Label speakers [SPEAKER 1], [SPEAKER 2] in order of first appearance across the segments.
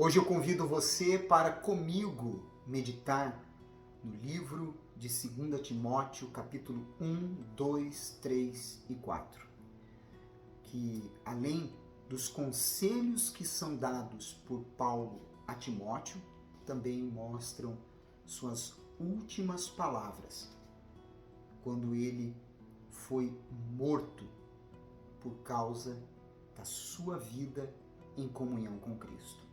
[SPEAKER 1] Hoje eu convido você para comigo meditar no livro de 2 Timóteo, capítulo 1, 2, 3 e 4, que além dos conselhos que são dados por Paulo a Timóteo, também mostram suas últimas palavras, quando ele foi morto por causa da sua vida em comunhão com Cristo.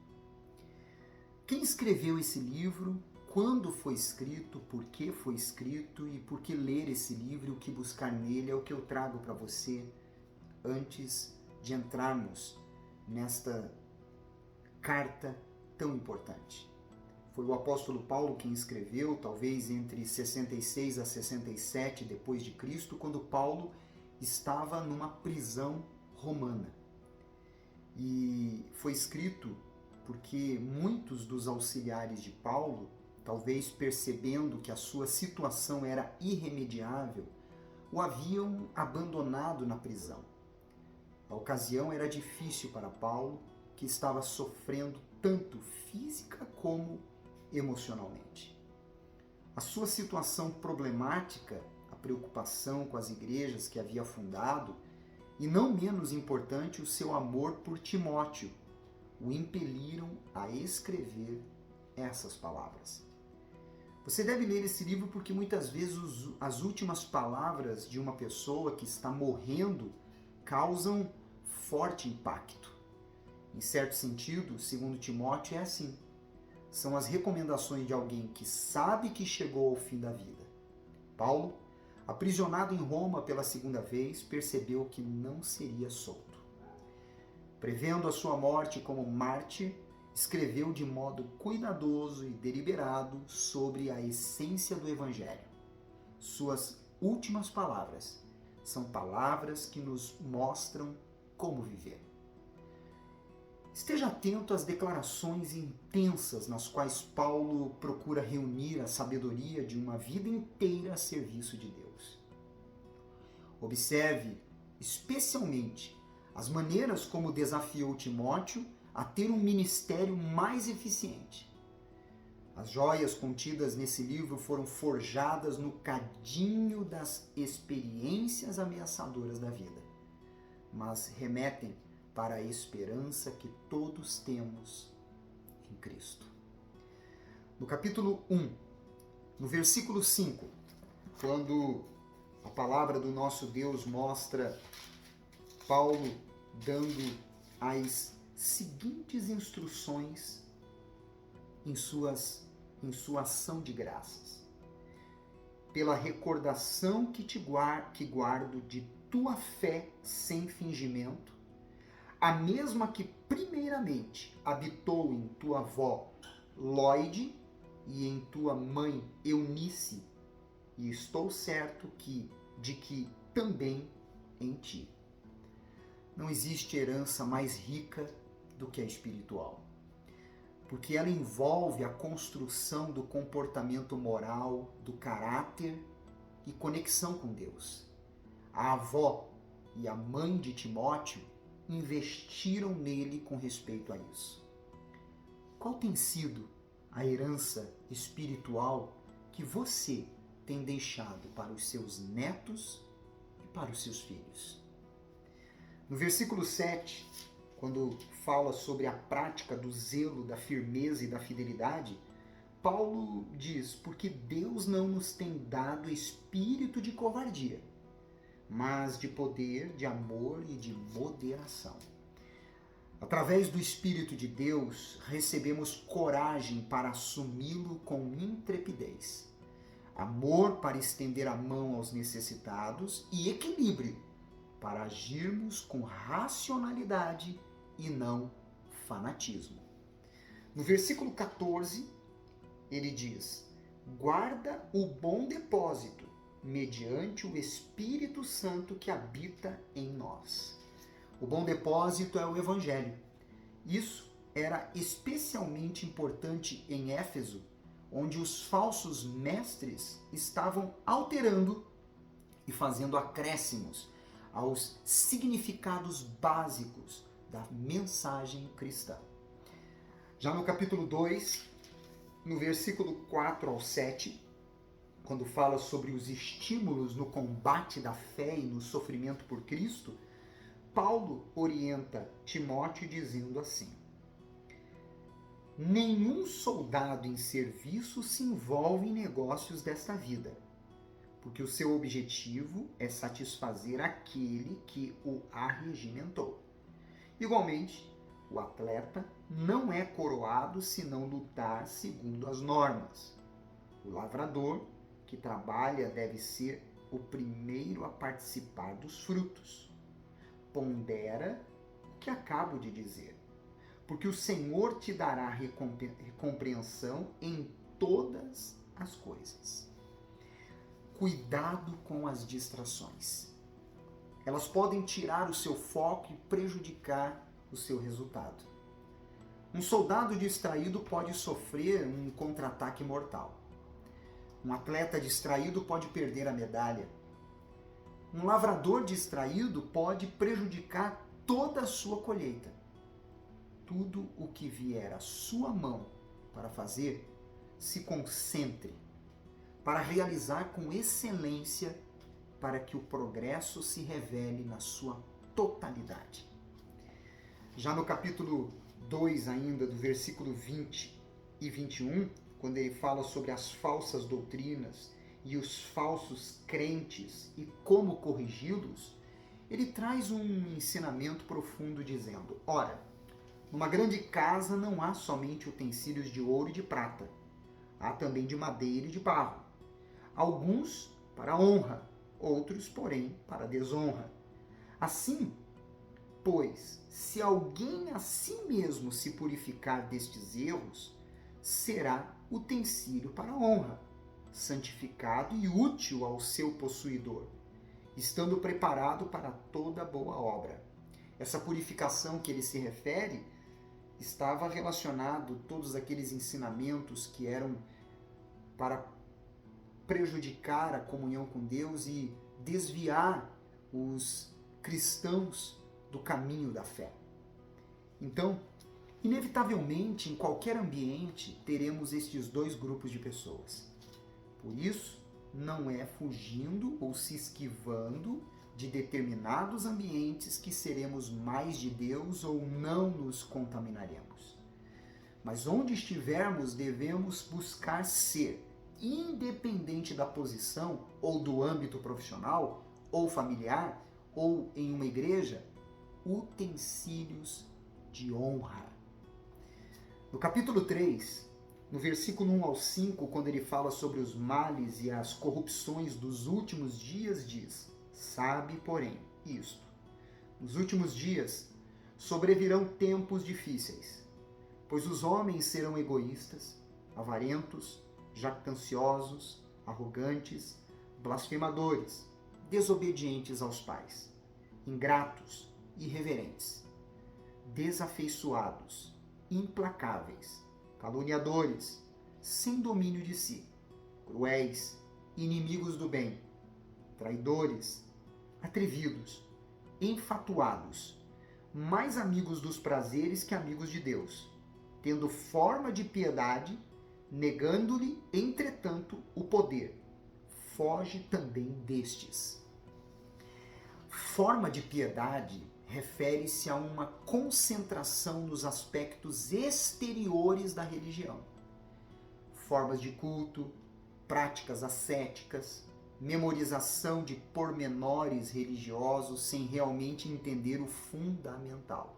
[SPEAKER 1] Quem escreveu esse livro, quando foi escrito, por que foi escrito e por que ler esse livro e o que buscar nele é o que eu trago para você antes de entrarmos nesta carta tão importante. Foi o apóstolo Paulo quem escreveu, talvez entre 66 a 67 depois de Cristo, quando Paulo estava numa prisão romana. E foi escrito porque muitos dos auxiliares de Paulo, talvez percebendo que a sua situação era irremediável, o haviam abandonado na prisão. A ocasião era difícil para Paulo, que estava sofrendo tanto física como emocionalmente. A sua situação problemática, a preocupação com as igrejas que havia fundado, e não menos importante, o seu amor por Timóteo, o impeliram a escrever essas palavras. Você deve ler esse livro porque muitas vezes as últimas palavras de uma pessoa que está morrendo causam forte impacto. Em certo sentido, segundo Timóteo, é assim. São as recomendações de alguém que sabe que chegou ao fim da vida. Paulo, aprisionado em Roma pela segunda vez, percebeu que não seria solto. Prevendo a sua morte como mártir, escreveu de modo cuidadoso e deliberado sobre a essência do Evangelho. Suas últimas palavras são palavras que nos mostram como viver. Esteja atento às declarações intensas nas quais Paulo procura reunir a sabedoria de uma vida inteira a serviço de Deus. Observe, especialmente, as maneiras como desafiou Timóteo a ter um ministério mais eficiente. As joias contidas nesse livro foram forjadas no cadinho das experiências ameaçadoras da vida, mas remetem para a esperança que todos temos em Cristo. No capítulo 1, no versículo 5, quando a palavra do nosso Deus mostra Paulo dando as seguintes instruções em sua ação de graças. Pela recordação que guardo de tua fé sem fingimento, a mesma que primeiramente habitou em tua avó Lóide e em tua mãe Eunice, e estou certo de que também em ti. Não existe herança mais rica do que a espiritual, porque ela envolve a construção do comportamento moral, do caráter e conexão com Deus. A avó e a mãe de Timóteo investiram nele com respeito a isso. Qual tem sido a herança espiritual que você tem deixado para os seus netos e para os seus filhos? No versículo 7, quando fala sobre a prática do zelo, da firmeza e da fidelidade, Paulo diz: porque Deus não nos tem dado espírito de covardia, mas de poder, de amor e de moderação. Através do Espírito de Deus, recebemos coragem para assumi-lo com intrepidez, amor para estender a mão aos necessitados e equilíbrio para agirmos com racionalidade e não fanatismo. No versículo 14, ele diz: guarda o bom depósito mediante o Espírito Santo que habita em nós. O bom depósito é o Evangelho. Isso era especialmente importante em Éfeso, onde os falsos mestres estavam alterando e fazendo acréscimos aos significados básicos da mensagem cristã. Já no capítulo 2, no versículo 4 ao 7, quando fala sobre os estímulos no combate da fé e no sofrimento por Cristo, Paulo orienta Timóteo dizendo assim: nenhum soldado em serviço se envolve em negócios desta vida, porque o seu objetivo é satisfazer aquele que o arregimentou. Igualmente, o atleta não é coroado se não lutar segundo as normas. O lavrador que trabalha deve ser o primeiro a participar dos frutos. Pondera o que acabo de dizer, porque o Senhor te dará recompreensão em todas as coisas. Cuidado com as distrações. Elas podem tirar o seu foco e prejudicar o seu resultado. Um soldado distraído pode sofrer um contra-ataque mortal. Um atleta distraído pode perder a medalha. Um lavrador distraído pode prejudicar toda a sua colheita. Tudo o que vier à sua mão para fazer, se concentre para realizar com excelência, para que o progresso se revele na sua totalidade. Já no capítulo 2 ainda, do versículo 20 e 21, quando ele fala sobre as falsas doutrinas e os falsos crentes e como corrigi-los, ele traz um ensinamento profundo dizendo: ora, numa grande casa não há somente utensílios de ouro e de prata, há também de madeira e de barro, alguns para honra, outros, porém, para desonra. Assim, pois, se alguém a si mesmo se purificar destes erros, será utensílio para honra, santificado e útil ao seu possuidor, estando preparado para toda boa obra. Essa purificação que ele se refere estava relacionado a todos aqueles ensinamentos que eram para prejudicar a comunhão com Deus e desviar os cristãos do caminho da fé. Então, inevitavelmente, em qualquer ambiente, teremos estes dois grupos de pessoas. Por isso, não é fugindo ou se esquivando de determinados ambientes que seremos mais de Deus ou não nos contaminaremos. Mas onde estivermos, devemos buscar ser, independente da posição ou do âmbito profissional ou familiar ou em uma igreja, utensílios de honra. No capítulo 3, no versículo 1 ao 5, quando ele fala sobre os males e as corrupções dos últimos dias, diz: sabe, porém, isto: nos últimos dias sobrevirão tempos difíceis, pois os homens serão egoístas, avarentos, jactanciosos, arrogantes, blasfemadores, desobedientes aos pais, ingratos, irreverentes, desafeiçoados, implacáveis, caluniadores, sem domínio de si, cruéis, inimigos do bem, traidores, atrevidos, enfatuados, mais amigos dos prazeres que amigos de Deus, tendo forma de piedade, negando-lhe, entretanto, o poder. Foge também destes. Forma de piedade refere-se a uma concentração nos aspectos exteriores da religião. Formas de culto, práticas ascéticas, memorização de pormenores religiosos sem realmente entender o fundamental.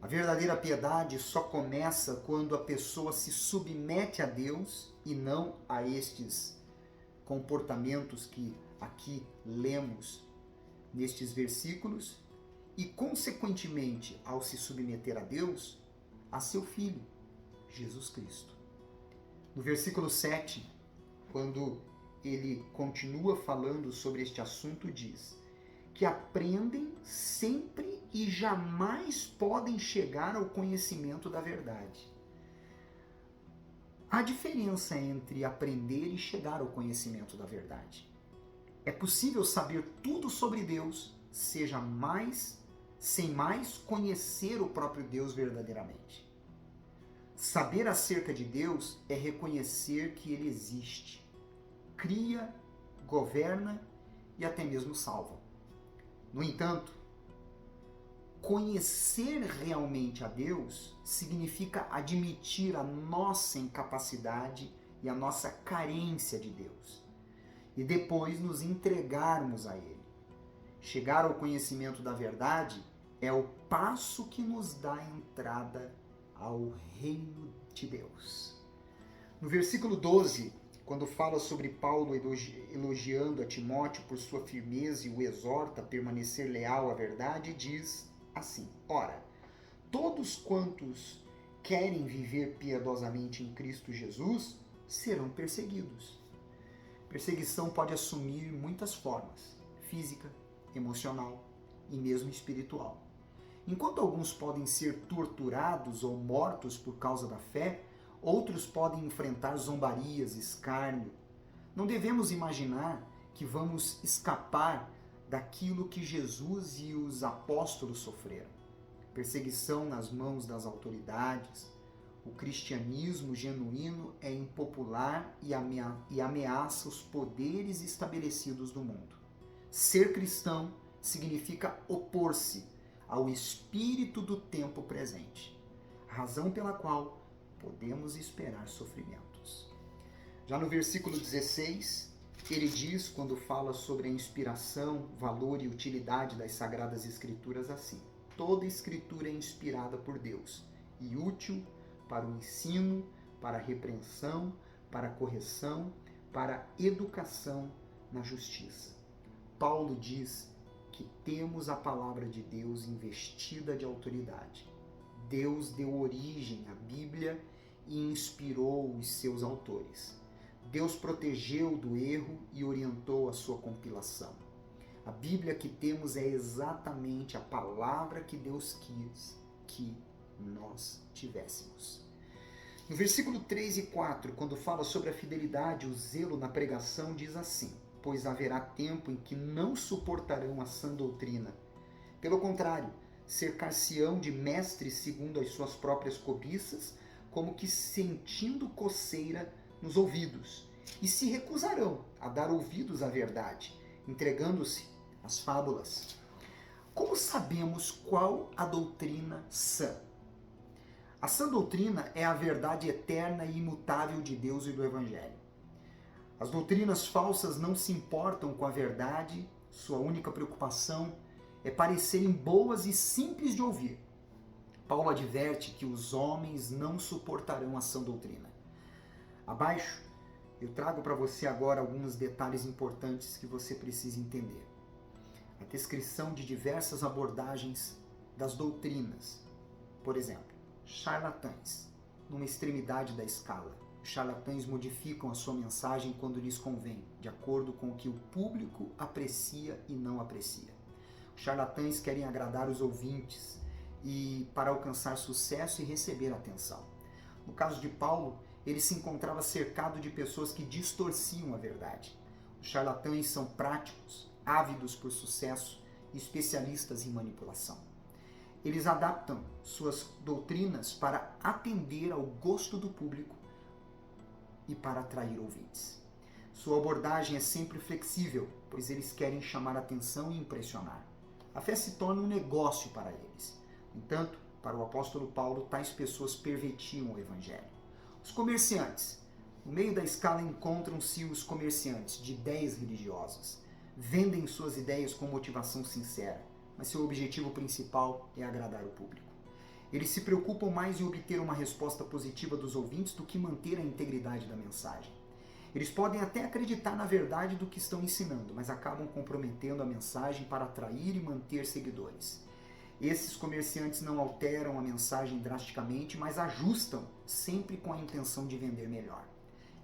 [SPEAKER 1] A verdadeira piedade só começa quando a pessoa se submete a Deus e não a estes comportamentos que aqui lemos nestes versículos e, consequentemente, ao se submeter a Deus, a seu Filho, Jesus Cristo. No versículo 7, quando ele continua falando sobre este assunto, diz que aprendem sempre e jamais podem chegar ao conhecimento da verdade. Há diferença entre aprender e chegar ao conhecimento da verdade. É possível saber tudo sobre Deus, sem mais conhecer o próprio Deus verdadeiramente. Saber acerca de Deus é reconhecer que Ele existe, cria, governa e até mesmo salva. No entanto, conhecer realmente a Deus significa admitir a nossa incapacidade e a nossa carência de Deus, e depois nos entregarmos a Ele. Chegar ao conhecimento da verdade é o passo que nos dá a entrada ao reino de Deus. No versículo 12, quando fala sobre Paulo elogiando a Timóteo por sua firmeza e o exorta a permanecer leal à verdade, diz assim: ora, todos quantos querem viver piedosamente em Cristo Jesus serão perseguidos. Perseguição pode assumir muitas formas: física, emocional e mesmo espiritual. Enquanto alguns podem ser torturados ou mortos por causa da fé, outros podem enfrentar zombarias, escárnio. Não devemos imaginar que vamos escapar daquilo que Jesus e os apóstolos sofreram. Perseguição nas mãos das autoridades. O cristianismo genuíno é impopular e ameaça os poderes estabelecidos do mundo. Ser cristão significa opor-se ao espírito do tempo presente, razão pela qual podemos esperar sofrimentos. Já no versículo 16, ele diz, quando fala sobre a inspiração, valor e utilidade das Sagradas Escrituras, assim: toda Escritura é inspirada por Deus e útil para o ensino, para a repreensão, para a correção, para a educação na justiça. Paulo diz que temos a palavra de Deus investida de autoridade. Deus deu origem à Bíblia e inspirou os seus autores. Deus protegeu do erro e orientou a sua compilação. A Bíblia que temos é exatamente a palavra que Deus quis que nós tivéssemos. No versículo 3 e 4, quando fala sobre a fidelidade e o zelo na pregação, diz assim: pois haverá tempo em que não suportarão a sã doutrina. Pelo contrário, cercar-se-ão de mestres segundo as suas próprias cobiças, como que sentindo coceira nos ouvidos, e se recusarão a dar ouvidos à verdade, entregando-se às fábulas. Como sabemos qual a doutrina sã? A sã doutrina é a verdade eterna e imutável de Deus e do Evangelho. As doutrinas falsas não se importam com a verdade, sua única preocupação é parecerem boas e simples de ouvir. Paulo adverte que os homens não suportarão a sã doutrina. Abaixo, eu trago para você agora alguns detalhes importantes que você precisa entender. A descrição de diversas abordagens das doutrinas. Por exemplo, charlatães, numa extremidade da escala. Os charlatães modificam a sua mensagem quando lhes convém, de acordo com o que o público aprecia e não aprecia. Os charlatães querem agradar os ouvintes e para alcançar sucesso e receber atenção. No caso de Paulo, ele se encontrava cercado de pessoas que distorciam a verdade. Os charlatães são práticos, ávidos por sucesso e especialistas em manipulação. Eles adaptam suas doutrinas para atender ao gosto do público e para atrair ouvintes. Sua abordagem é sempre flexível, pois eles querem chamar atenção e impressionar. A fé se torna um negócio para eles. No entanto, para o apóstolo Paulo, tais pessoas pervertiam o evangelho. Os comerciantes. No meio da escala encontram-se os comerciantes de ideias religiosas. Vendem suas ideias com motivação sincera, mas seu objetivo principal é agradar o público. Eles se preocupam mais em obter uma resposta positiva dos ouvintes do que manter a integridade da mensagem. Eles podem até acreditar na verdade do que estão ensinando, mas acabam comprometendo a mensagem para atrair e manter seguidores. Esses comerciantes não alteram a mensagem drasticamente, mas ajustam, sempre com a intenção de vender melhor.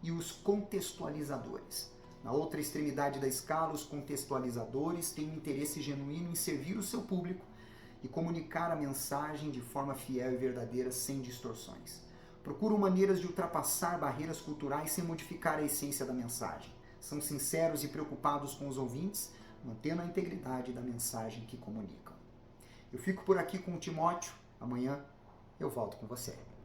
[SPEAKER 1] E os contextualizadores. Na outra extremidade da escala, os contextualizadores têm um interesse genuíno em servir o seu público e comunicar a mensagem de forma fiel e verdadeira, sem distorções. Procuram maneiras de ultrapassar barreiras culturais sem modificar a essência da mensagem. São sinceros e preocupados com os ouvintes, mantendo a integridade da mensagem que comunicam. Eu fico por aqui com o Timóteo. Amanhã eu volto com você.